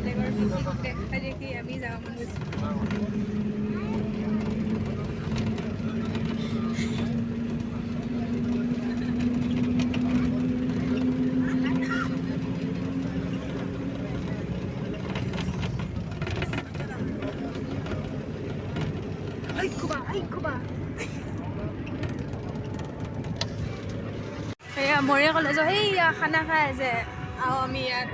বেলেগৰ পিকনিক দেখাই দেখি আমি যাব মন গৈছে। এয়া মৰিয়া কলেজৰ সেইয়া খানা খাই আছে আৰু আমি ইয়াত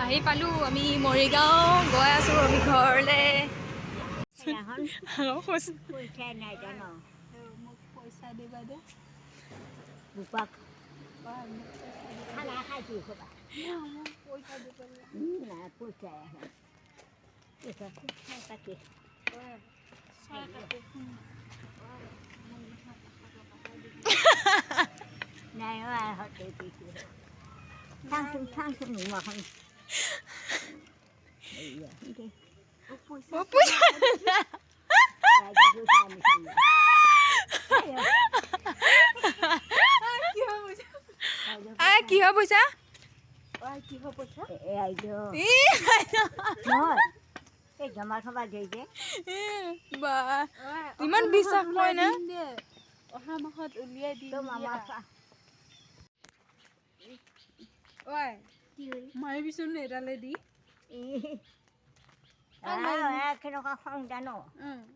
আহি পালোঁ। আমি মৰিগাঁও গৈ আছোঁ আমি ঘৰলৈ। মোক পইচা দিবা দে। কিহৰ পইচা? ইমান বিশ্বাস কৰে না? অহা মাহত উলিয়াই দিম। মাৰিবিচোন এডালে দি।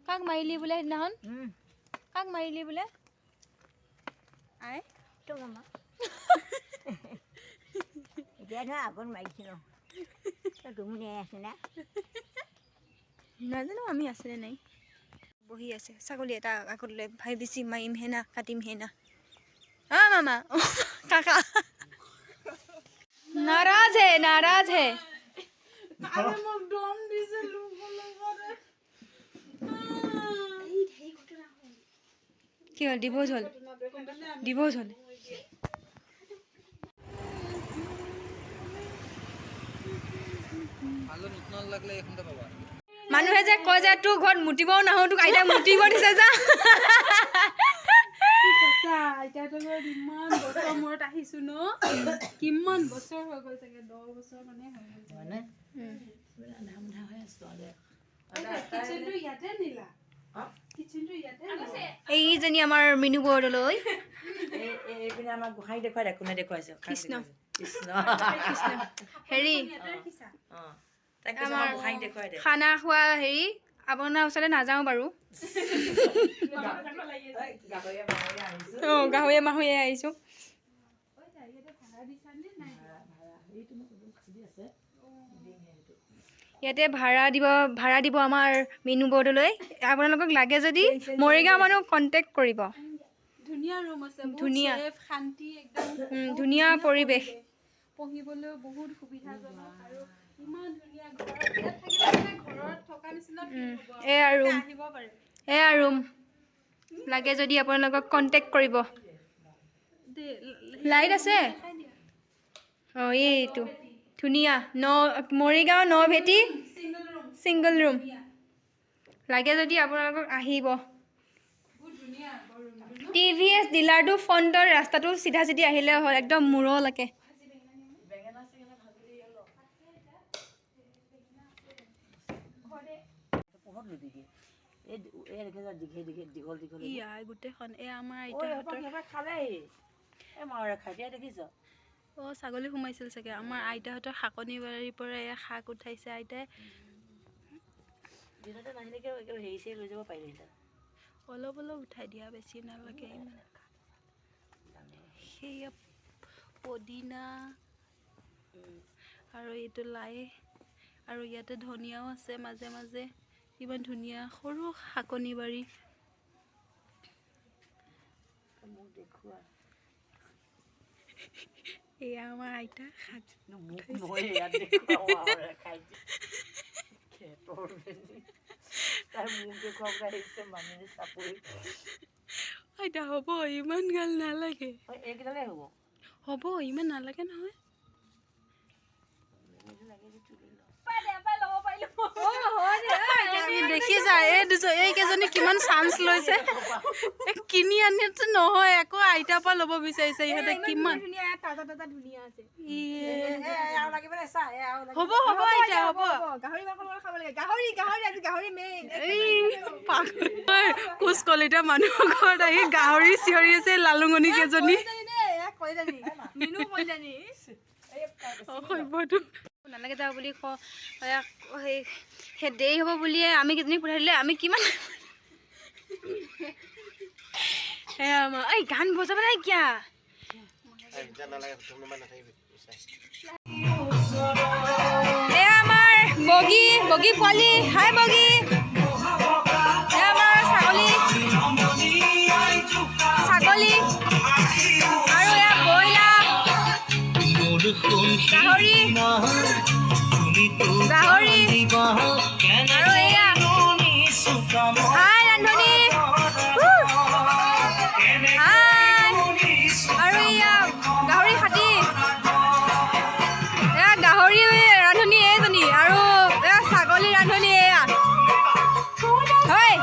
কাক মাৰিলি বোলে সেইদিনাখন? কাক মাৰিলি বোলে? আই নাজানো আমি আছেনে নাই। বহি আছে ছাগলী এটা আগত লৈ ভাবিছি মাৰিম হে না কাটিম হে না। মামা কাকা নাৰাজ হে নাৰাজ হে। কি হ'ল? ডিভোৰ্চ হ'ল? ডিভোৰ্চ হ'ল? মানুহে যে কয় যে তোৰ ঘৰত মুতিবও নাহো, তোক আইতাই মুতিব দিছে যা। ইমান বছৰ মূৰত আহিছো ন। কিমান বছৰ হৈ গ'ল চাগে? 10 বছৰ মানে হৈ গ'ল। এইজনী আমাৰ মিনু বৰদলৈ। কৃষ্ণ হেৰি আমাৰ খানা খোৱা হেৰি আপোনাৰ ওচৰলৈ নাযাওঁ বাৰু। গাহৰিয়ে মাহৰিয়ে আহিছোঁ। ইয়াতে ভাড়া দিব আমাৰ মিনু বৰদলৈ। আপোনালোকক লাগে যদি মৰিগাঁও মানুহ কণ্টেক্ট কৰিব। ধুনীয়া ৰুম আছে, ধুনীয়া শান্তি, একদম ধুনীয়া পৰিৱেশ, পঢ়িবলৈও বহুত সুবিধাজনক আৰু ইমান ধুনীয়া ঘৰ। ইয়াত থাকিলে মানে ঘৰত থকা নিচিনা ফিল হ'ব। এয়া ৰুম লাগে যদি আপোনালোকক কণ্টেক্ট কৰিব। লাইট আছে? অঁ এইটো ধুনীয়া মৰিগাঁও নভেটি ছিংগল ৰুম লাগে যদি আপোনালোকক আহিব। TVS ডিলাৰটো ফ্ৰণ্টৰ ৰাস্তাটো চিধা চিধি আহিলে হ'ল, একদম মূৰলৈকে। গোটেইখন এয়া আমাৰ ছাগলী সোমাইছিল চাগে। আমাৰ আইতাহঁতৰ শাকনি বাৰীৰ পৰা এয়া শাক উঠাইছে আইতাই। অলপ অলপ উঠাই দিয়া, বেছি নালাগে ইমান। সেয়া পদিনা আৰু এইটো লাই আৰু ইয়াতে ধনিয়াও আছে মাজে মাজে। ইমান ধুনীয়া সৰু শাকনি বাৰী। এয়া আমাৰ আইতা শাক আইতা হ'ব ইমান গাল নালাগে। হ'ব ইমান নালাগে নহয়। দেখিছা এইকেইজনী কিমান চান্স লৈছে কিনি আনিতো নহয় আকৌ আইতাৰ পৰা ল'ব বিচাৰিছে ইহঁতে কিমান হ'ব হ'ব আইতা হ'ব কোচ কলিতা মানুহৰ ঘৰত আহি গাহৰি চিঞৰি আছে লালুঙনি কেইজনী নালাগে যাওঁ বুলি সেই দেৰি হ'ব বুলিয়ে আমি কেইজনী পঠাই দিলে আমি কিমান এই গান বজাব নাই কিয়া এয়া আমাৰ বগী বগী পোৱালি হাই বগী এয়া আমাৰ ছাগলী ছাগলী আৰু এয়া ব্ৰইলাৰ গাহৰি গাহৰি আৰু এয়া হাই ৰান্ধনী হাই আৰু এয়া গাহৰি খাটি এয়া গাহৰি ৰান্ধনী এইজনী আৰু এয়া ছাগলী ৰান্ধনী এয়া হয়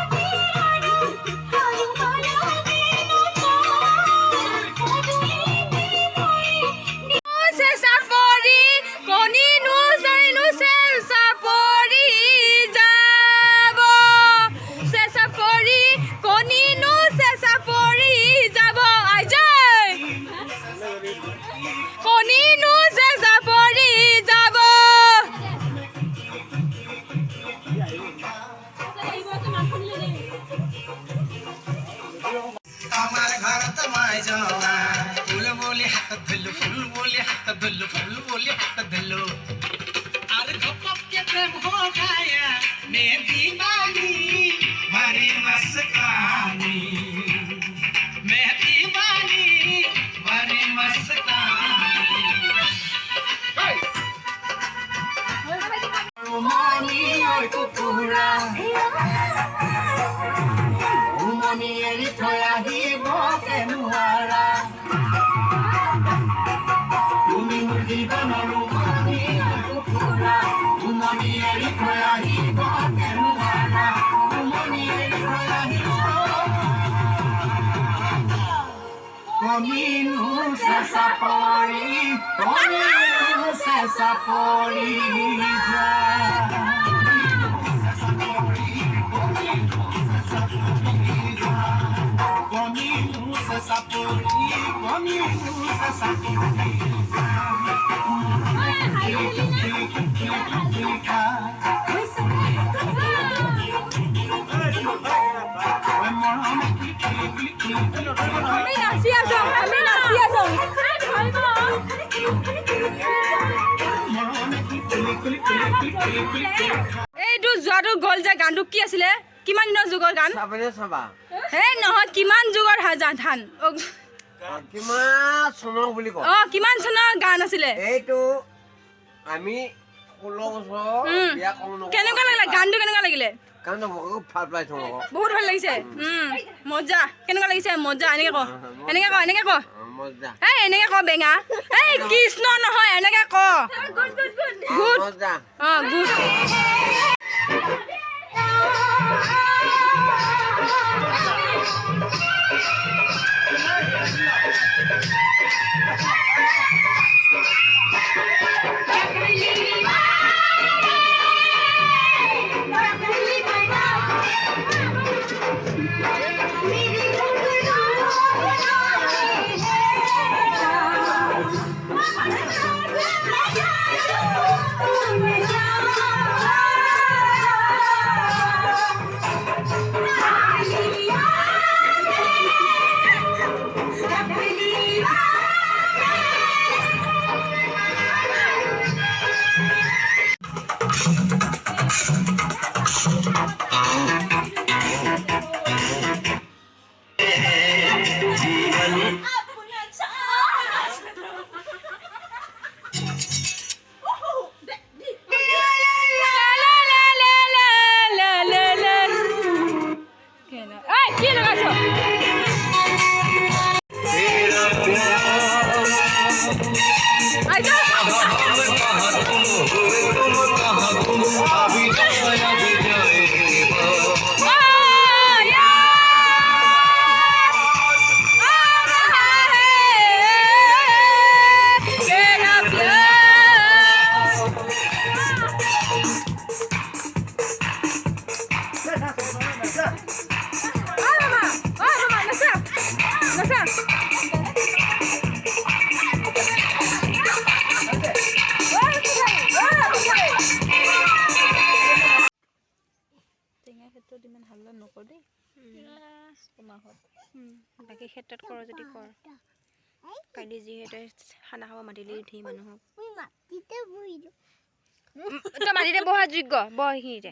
এইটো যোৱাটো গ'ল যে গানটো কি আছিলে কিমান দিনৰ যুগৰ গান এই নহয় কিমান যুগৰ ধান কিমান চনৰ বুলি কয় কিমান চনৰ গান আছিলে এইটো আমি 16 বছৰ বিয়া কৰো ন কেনেকুৱা লাগিলে গানটো কেনেকুৱা লাগিলে গানটো বহুত ভাল পাইছো বহুত ভাল লাগিছে মজা কেনেকুৱা লাগিছে মজা এনেকে ক মজা এই এনেকে ক বেঙা এই কৃষ্ণ নহয় এনেকে ক গুড মজা গুড Hey, ইমান হাল্লা নকৰ দেই তোমাকত বাকী ক্ষেত্ৰত কৰ যদি কৰ কালি যিহেতু খানা খাব মাতিলি উঠি মানুহক তই মাটিতে বহা যোগ্য বহ সেইখিনিতে